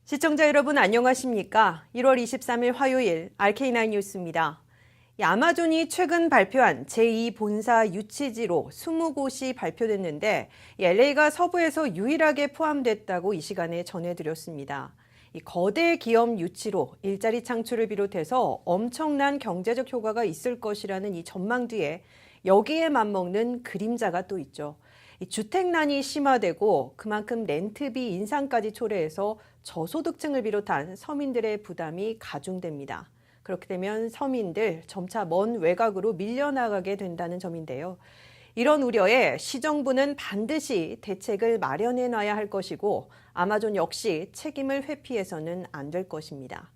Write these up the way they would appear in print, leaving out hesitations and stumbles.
시청자 여러분 안녕하십니까? 1월 23일 화요일 RK9 뉴스입니다. 아마존이 최근 발표한 제2본사 유치지로 20곳이 발표됐는데 LA가 서부에서 유일하게 포함됐다고 이 시간에 전해드렸습니다. 이 거대 기업 유치로 일자리 창출을 비롯해서 엄청난 경제적 효과가 있을 것이라는 이 전망 뒤에 여기에 맞먹는 그림자가 또 있죠. 주택난이 심화되고 그만큼 렌트비 인상까지 초래해서 저소득층을 비롯한 서민들의 부담이 가중됩니다. 그렇게 되면 서민들 점차 먼 외곽으로 밀려나가게 된다는 점인데요. 이런 우려에 시정부는 반드시 대책을 마련해 놔야 할 것이고 아마존 역시 책임을 회피해서는 안 될 것입니다.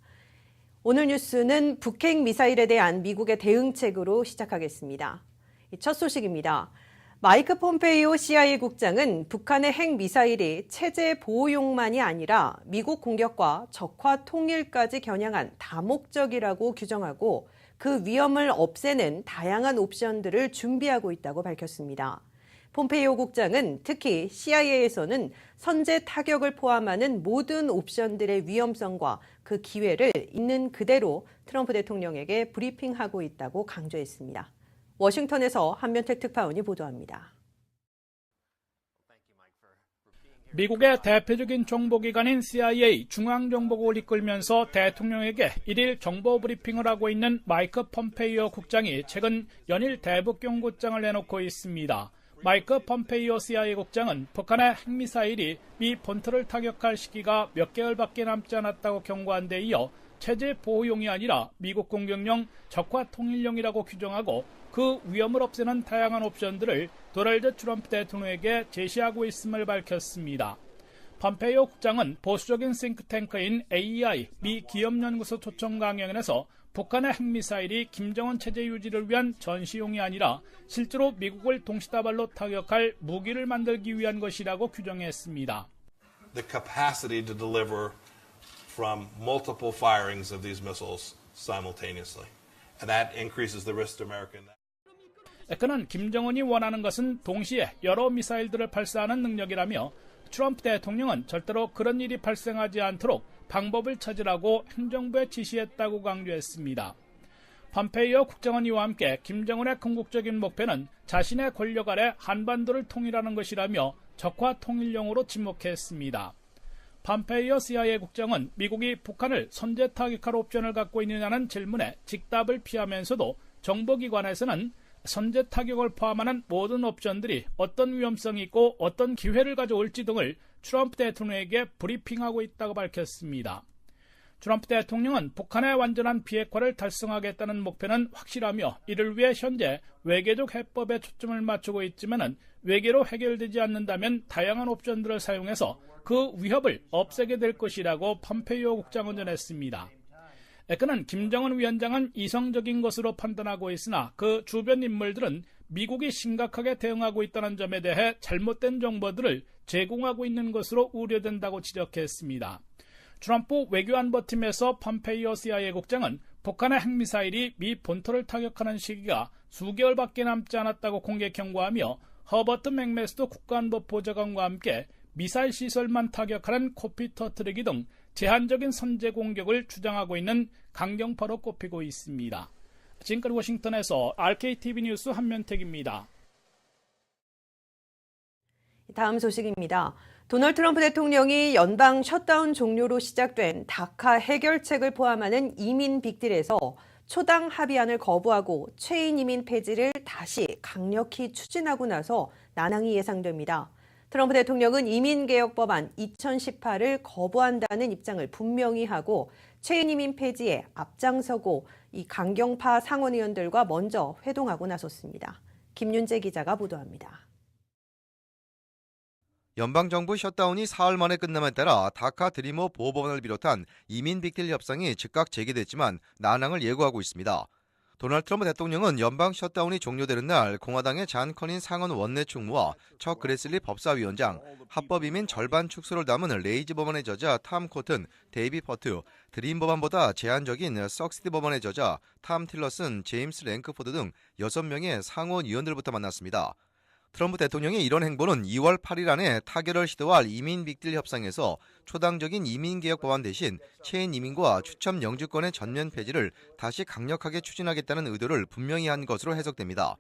오늘 뉴스는 북핵 미사일에 대한 미국의 대응책으로 시작하겠습니다. 첫 소식입니다. 마이크 폼페이오 CIA 국장은 북한의 핵미사일이 체제 보호용만이 아니라 미국 공격과 적화 통일까지 겨냥한 다목적이라고 규정하고 그 위험을 없애는 다양한 옵션들을 준비하고 있다고 밝혔습니다. 폼페이오 국장은 특히 CIA에서는 선제 타격을 포함하는 모든 옵션들의 위험성과 그 기회를 있는 그대로 트럼프 대통령에게 브리핑하고 있다고 강조했습니다. 워싱턴에서 한면택 특파원이 보도합니다. 미국의 대표적인 정보기관인 CIA 중앙정보국을 이끌면서 대통령에게 일일 정보 브리핑을 하고 있는 마이크 폼페이오 국장이 최근 연일 대북 경고장을 내놓고 있습니다. 마이크 폼페이오 CIA 국장은 북한의 핵미사일이 미 본토를 타격할 시기가 몇 개월밖에 남지 않았다고 경고한 데 이어 체제 보호용이 아니라 미국 공격용 적화 통일용이라고 규정하고 그 위험을 없애는 다양한 옵션들을 도널드 트럼프 대통령에게 제시하고 있음을 밝혔습니다. 폼페이오 국장은 보수적인 싱크탱크인 AEI 미 기업연구소 초청 강연에서 북한의 핵미사일이 김정은 체제 유지를 위한 전시용이 아니라 실제로 미국을 동시다발로 타격할 무기를 만들기 위한 것이라고 규정했습니다. The capacity to deliver from multiple firings of these missiles simultaneously. And that increases the risk to America. 그는 김정은이 원하는 것은 동시에 여러 미사일들을 발사하는 능력이라며 트럼프 대통령은 절대로 그런 일이 발생하지 않도록 방법을 찾으라고 행정부에 지시했다고 강조했습니다. 폼페이오 국장은 이와 함께 김정은의 궁극적인 목표는 자신의 권력 아래 한반도를 통일하는 것이라며 적화 통일용으로 지목했습니다. 폼페이오 CIA 국장은 미국이 북한을 선제 타격할 옵션을 갖고 있느냐는 질문에 직답을 피하면서도 정보기관에서는 선제 타격을 포함하는 모든 옵션들이 어떤 위험성이 있고 어떤 기회를 가져올지 등을 트럼프 대통령에게 브리핑하고 있다고 밝혔습니다. 트럼프 대통령은 북한의 완전한 비핵화를 달성하겠다는 목표는 확실하며 이를 위해 현재 외교적 해법에 초점을 맞추고 있지만 외교로 해결되지 않는다면 다양한 옵션들을 사용해서 그 위협을 없애게 될 것이라고 폼페이오 국장은 전했습니다. 그는 김정은 위원장은 이성적인 것으로 판단하고 있으나 그 주변 인물들은 미국이 심각하게 대응하고 있다는 점에 대해 잘못된 정보들을 제공하고 있는 것으로 우려된다고 지적했습니다. 트럼프 외교안보팀에서 폼페이오 CIA 국장은 북한의 핵미사일이 미 본토를 타격하는 시기가 수개월밖에 남지 않았다고 공개 경고하며 허버트 맥메스터 국가안보보좌관과 함께 미사일 시설만 타격하는 코피 터뜨리기 등 제한적인 선제 공격을 주장하고 있는 강경파로 꼽히고 있습니다. 지금까지 워싱턴에서 RKTV 뉴스 한면택입니다. 다음 소식입니다. 도널드 트럼프 대통령이 연방 셧다운 종료로 시작된 다카 해결책을 포함하는 이민 빅딜에서 초당 합의안을 거부하고 최인 이민 폐지를 다시 강력히 추진하고 나서 난항이 예상됩니다. 트럼프 대통령은 이민개혁법안 2018을 거부한다는 입장을 분명히 하고 최인 이민 폐지에 앞장서고 이 강경파 상원의원들과 먼저 회동하고 나섰습니다. 김윤재 기자가 보도합니다. 연방정부 셧다운이 사흘 만에 끝남에 따라 다카 드리머 보호법안을 비롯한 이민 빅딜 협상이 즉각 재개됐지만 난항을 예고하고 있습니다. 도널드 트럼프 대통령은 연방 셧다운이 종료되는 날 공화당의 잔 커닌 상원 원내 총무와 척 그래슬리 법사위원장, 합법 이민 절반 축소를 담은 레이즈 법안의 저자 탐 코튼, 데이비 퍼트, 드림 법안보다 제한적인 석시드 법안의 저자 탐 틸러슨, 제임스 랭크포드 등 6명의 상원 의원들부터 만났습니다. 트럼프 대통령의 이런 행보는 2월 8일 안에 타결을 시도할 이민 빅딜 협상에서 초당적인 이민개혁 법안 대신 체인 이민과 추첨 영주권의 전면 폐지를 다시 강력하게 추진하겠다는 의도를 분명히 한 것으로 해석됩니다.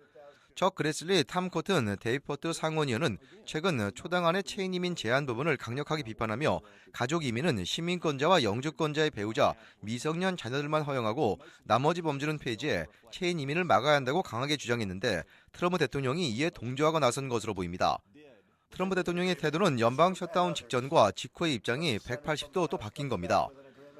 척 그레슬리 탐 코튼 데이포트 상원의원은 최근 초당안의 체인 이민 제한 부분을 강력하게 비판하며 가족 이민은 시민권자와 영주권자의 배우자, 미성년 자녀들만 허용하고 나머지 범주는 폐지해 체인 이민을 막아야 한다고 강하게 주장했는데 트럼프 대통령이 이에 동조하고 나선 것으로 보입니다. 트럼프 대통령의 태도는 연방 셧다운 직전과 직후의 입장이 180도 또 바뀐 겁니다.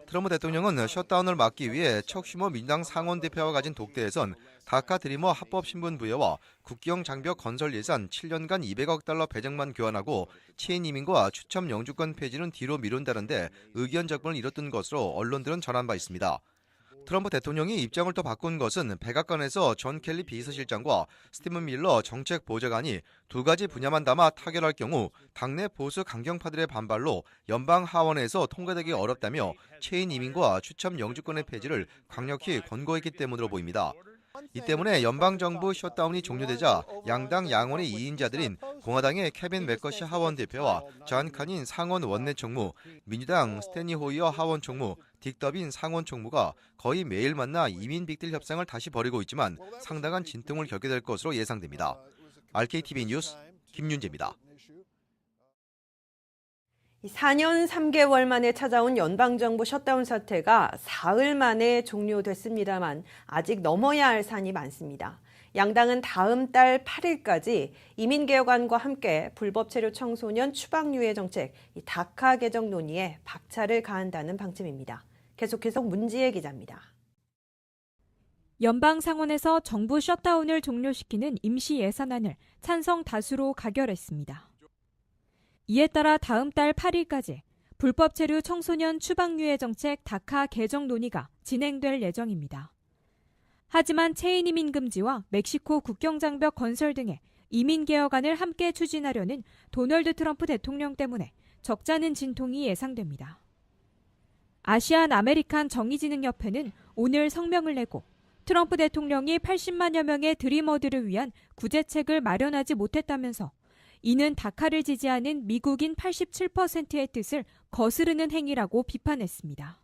트럼프 대통령은 셧다운을 막기 위해 척 슈머 민주당 상원 대표와 가진 독대에선 다카 드리머 합법 신분 부여와 국경 장벽 건설 예산 7년간 200억 달러 배정만 교환하고 체인 이민과 추첨 영주권 폐지는 뒤로 미룬다는데 의견 적분을 이뤘던 것으로 언론들은 전한 바 있습니다. 트럼프 대통령이 입장을 또 바꾼 것은 백악관에서 존 켈리 비서실장과 스티븐 밀러 정책 보좌관이 두 가지 분야만 담아 타결할 경우 당내 보수 강경파들의 반발로 연방 하원에서 통과되기 어렵다며 체인 이민과 추첨 영주권의 폐지를 강력히 권고했기 때문으로 보입니다. 이 때문에 연방정부 셧다운이 종료되자 양당 양원의 2인자들인 공화당의 케빈 매커시 하원 대표와 존 카닌 상원 원내총무, 민주당 스탠리 호이어 하원 총무, 딕 더빈 상원 총무가 거의 매일 만나 이민 빅딜 협상을 다시 벌이고 있지만 상당한 진통을 겪게 될 것으로 예상됩니다. RKTV 뉴스 김윤재입니다. 4년 3개월 만에 찾아온 연방정부 셧다운 사태가 사흘 만에 종료됐습니다만 아직 넘어야 할 산이 많습니다. 양당은 다음 달 8일까지 이민개혁안과 함께 불법 체류 청소년 추방유예 정책, 다카 개정 논의에 박차를 가한다는 방침입니다. 계속해서 문지혜 기자입니다. 연방 상원에서 정부 셧다운을 종료시키는 임시 예산안을 찬성 다수로 가결했습니다. 이에 따라 다음 달 8일까지 불법 체류 청소년 추방유예 정책 다카 개정 논의가 진행될 예정입니다. 하지만 체인 이민 금지와 멕시코 국경장벽 건설 등의 이민 개혁안을 함께 추진하려는 도널드 트럼프 대통령 때문에 적잖은 진통이 예상됩니다. 아시안 아메리칸 정의진흥협회는 오늘 성명을 내고 트럼프 대통령이 80만여 명의 드리머들을 위한 구제책을 마련하지 못했다면서 이는 다카를 지지하는 미국인 87%의 뜻을 거스르는 행위라고 비판했습니다.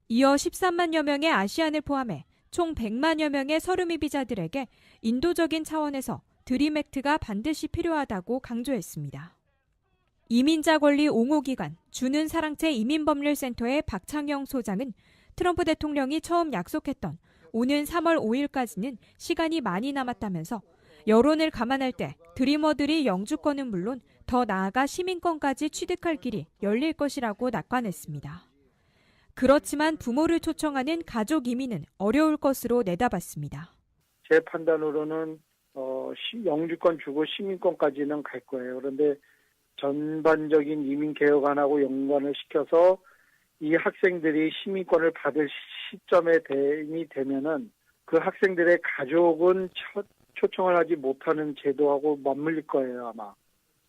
이어 13만여 명의 아시안을 포함해 총 100만여 명의 서름이 비자들에게 인도적인 차원에서 드림 액트가 반드시 필요하다고 강조했습니다. 이민자 권리 옹호기관 주는 사랑채 이민법률센터의 박창영 소장은 트럼프 대통령이 처음 약속했던 오는 3월 5일까지는 시간이 많이 남았다면서 여론을 감안할 때 드리머들이 영주권은 물론 더 나아가 시민권까지 취득할 길이 열릴 것이라고 낙관했습니다. 그렇지만 부모를 초청하는 가족 이민은 어려울 것으로 내다봤습니다. 제 판단으로는 영주권 주고 시민권까지는 갈 거예요. 그런데 전반적인 이민개혁안하고 연관을 시켜서 이 학생들이 시민권을 받을 시점에 되면은 그 학생들의 가족은 초청을 하지 못하는 제도하고 맞물릴 거예요, 아마.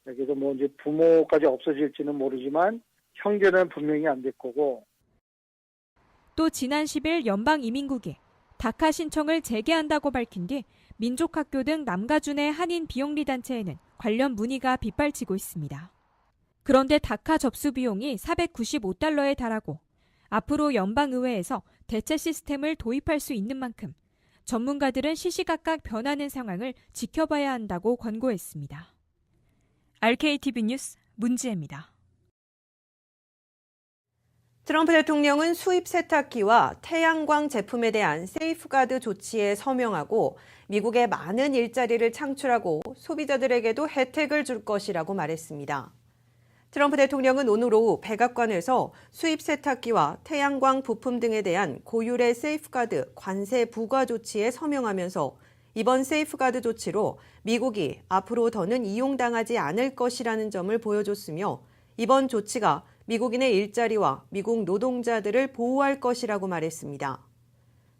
그래서 이제 부모까지 없어질지는 모르지만 형제는 분명히 안 될 거고. 또 지난 10일 연방이민국이 다카 신청을 재개한다고 밝힌 뒤 민족학교 등 남가준의 한인 비영리 단체에는 관련 문의가 빗발치고 있습니다. 그런데 다카 접수 비용이 495달러에 달하고 앞으로 연방의회에서 대체 시스템을 도입할 수 있는 만큼 전문가들은 시시각각 변하는 상황을 지켜봐야 한다고 권고했습니다. RKTV 뉴스 문지혜입니다. 트럼프 대통령은 수입 세탁기와 태양광 제품에 대한 세이프가드 조치에 서명하고 미국에 많은 일자리를 창출하고 소비자들에게도 혜택을 줄 것이라고 말했습니다. 트럼프 대통령은 오늘 오후 백악관에서 수입 세탁기와 태양광 부품 등에 대한 고율의 세이프가드 관세 부과 조치에 서명하면서 이번 세이프가드 조치로 미국이 앞으로 더는 이용당하지 않을 것이라는 점을 보여줬으며 이번 조치가 미국인의 일자리와 미국 노동자들을 보호할 것이라고 말했습니다.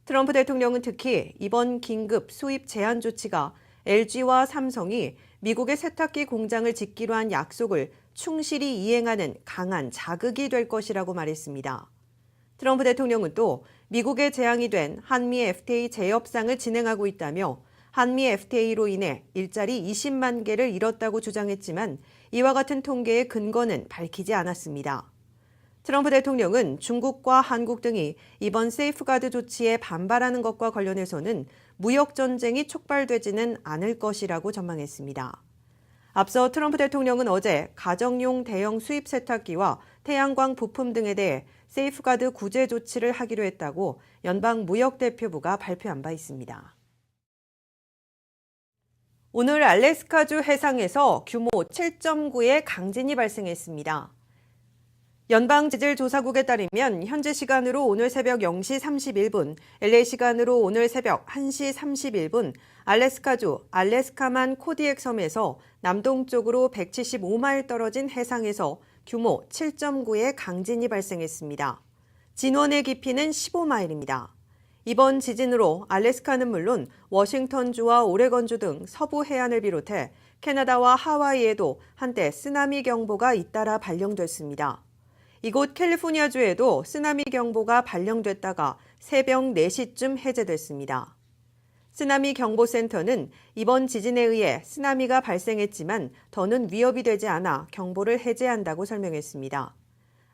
트럼프 대통령은 특히 이번 긴급 수입 제한 조치가 LG와 삼성이 미국의 세탁기 공장을 짓기로 한 약속을 충실히 이행하는 강한 자극이 될 것이라고 말했습니다. 트럼프 대통령은 또 미국에 제항이 된 한미 FTA 재협상을 진행하고 있다며 한미 FTA로 인해 일자리 20만 개를 잃었다고 주장했지만 이와 같은 통계의 근거는 밝히지 않았습니다. 트럼프 대통령은 중국과 한국 등이 이번 세이프가드 조치에 반발하는 것과 관련해서는 무역 전쟁이 촉발되지는 않을 것이라고 전망했습니다. 앞서 트럼프 대통령은 어제 가정용 대형 수입 세탁기와 태양광 부품 등에 대해 세이프가드 구제 조치를 하기로 했다고 연방무역대표부가 발표한 바 있습니다. 오늘 알래스카주 해상에서 규모 7.9의 강진이 발생했습니다. 연방지질조사국에 따르면 현지 시간으로 오늘 새벽 0시 31분, LA 시간으로 오늘 새벽 1시 31분, 알래스카주 알래스카만 코디액 섬에서 남동쪽으로 175마일 떨어진 해상에서 규모 7.9의 강진이 발생했습니다. 진원의 깊이는 15마일입니다. 이번 지진으로 알래스카는 물론 워싱턴주와 오레건주 등 서부 해안을 비롯해 캐나다와 하와이에도 한때 쓰나미 경보가 잇따라 발령됐습니다. 이곳 캘리포니아주에도 쓰나미 경보가 발령됐다가 새벽 4시쯤 해제됐습니다. 쓰나미 경보센터는 이번 지진에 의해 쓰나미가 발생했지만 더는 위협이 되지 않아 경보를 해제한다고 설명했습니다.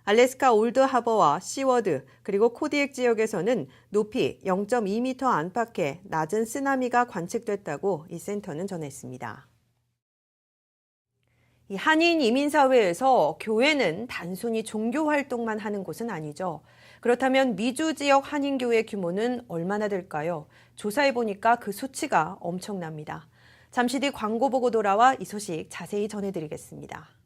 알래스카 올드 하버와 시워드 그리고 코디액 지역에서는 높이 0.2m 안팎의 낮은 쓰나미가 관측됐다고 이 센터는 전했습니다. 이 한인 이민사회에서 교회는 단순히 종교 활동만 하는 곳은 아니죠. 그렇다면 미주 지역 한인교회 규모는 얼마나 될까요? 조사해보니까 그 수치가 엄청납니다. 잠시 뒤 광고 보고 돌아와 이 소식 자세히 전해드리겠습니다.